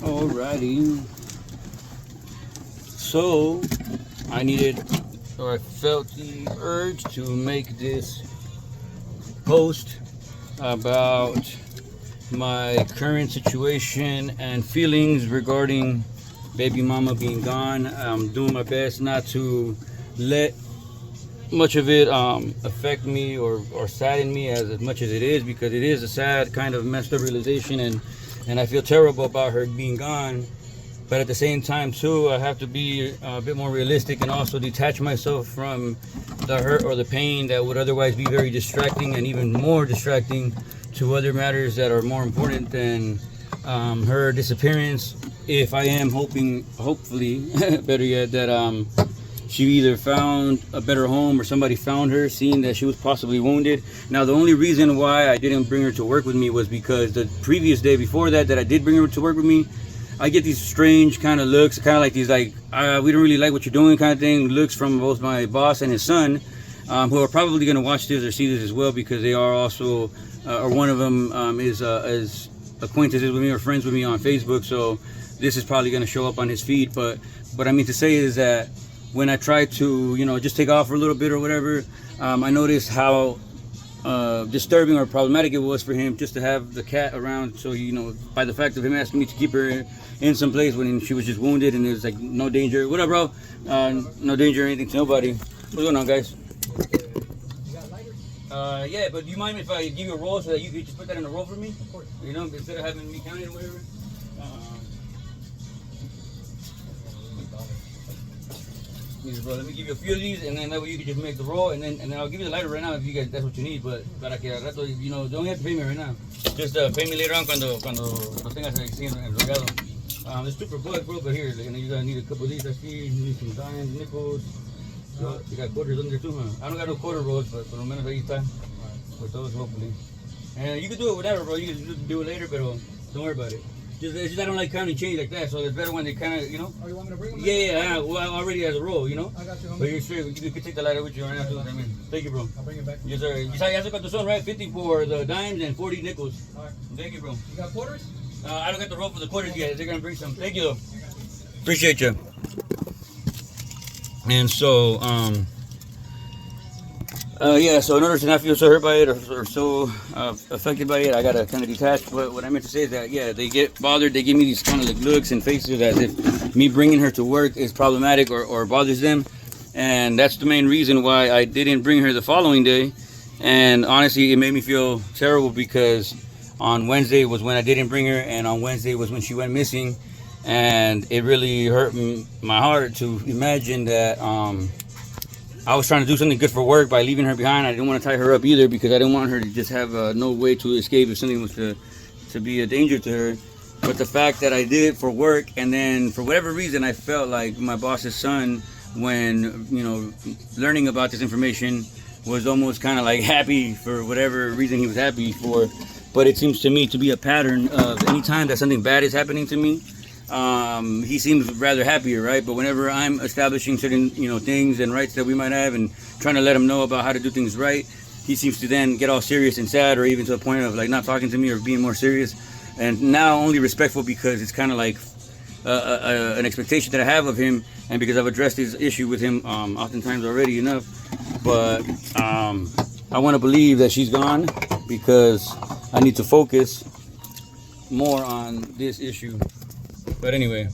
Alrighty. So, I felt the urge to make this post about my current situation and feelings regarding baby mama being gone. I'm doing my best not to let much of it affect me or sadden me as much as it is, because it is a sad kind of messed up realization, and I feel terrible about her being gone. But at the same time too, I have to be a bit more realistic and also detach myself from the hurt or the pain that would otherwise be very distracting, and even more distracting to other matters that are more important than her disappearance. If I am hopefully better yet, that she either found a better home or somebody found her, seeing that she was possibly wounded. Now, the only reason why I didn't bring her to work with me was because the previous day before that I did bring her to work with me, I get these strange kind of looks, kind of like these we don't really like what you're doing kind of thing, looks from both my boss and his son, who are probably going to watch this or see this as well, because they are also, or one of them is acquaintances with me or friends with me on Facebook, so this is probably going to show up on his feed. But what I mean to say is that when I try to, just take off for a little bit or whatever, I noticed how disturbing or problematic it was for him just to have the cat around. So, by the fact of him asking me to keep her in some place when she was just wounded and there's like no danger. What up, bro? No danger or anything to nobody. What's going on, guys? Yeah, but do you mind if I give you a roll so that you could just put that in a roll for me? Of course. Instead of having me count it or whatever. Bro, let me give you a few of these, and then that way you can just make the roll, and then I'll give you the lighter right now if you guys that's what you need. But para que al rato, don't have to pay me right now. Just pay me later on cuando lo tengas así enrollado. There's two for bucks, bro, but here, you gotta need a couple of these. I see you need some dimes, nickels. You got quarters under too, huh? I don't got no quarter rolls, but por lo menos ahí está. For those, hopefully. And you can do it whatever, bro. You can do it later, but don't worry about it. It's just I don't like counting change like that, so it's better when they kind of, Oh, you want me to bring them? Yeah, well, already has a roll, I got you, homie. But you're straight, you can take the lighter with you right now, too. Thank you, bro. I'll bring it back. Yes, sir. You saw got the son, right? 50 for the dimes and 40 nickels. All right. Thank you, bro. You got quarters? I don't got the roll for the quarters yet. They're going to bring some. Thank you, though. Appreciate you. And so, so in order to not feel so hurt by it or so affected by it, I gotta kind of detach. But what I meant to say is that, they get bothered. They give me these kind of like looks and faces as if me bringing her to work is problematic or bothers them. And that's the main reason why I didn't bring her the following day. And honestly, it made me feel terrible, because on Wednesday was when I didn't bring her, and on Wednesday was when she went missing. And it really hurt my heart to imagine that I was trying to do something good for work by leaving her behind. I didn't want to tie her up either, because I didn't want her to just have no way to escape if something was to be a danger to her. But the fact that I did it for work, and then for whatever reason I felt like my boss's son, when learning about this information, was almost kind of like happy for whatever reason he was happy for. But it seems to me to be a pattern of any time that something bad is happening to me, he seems rather happier, right? But whenever I'm establishing certain, things and rights that we might have, and trying to let him know about how to do things right, he seems to then get all serious and sad, or even to the point of like not talking to me or being more serious. And now only respectful, because it's kind of like an expectation that I have of him, and because I've addressed this issue with him oftentimes already enough. But I want to believe that she's gone, because I need to focus more on this issue. But anyway,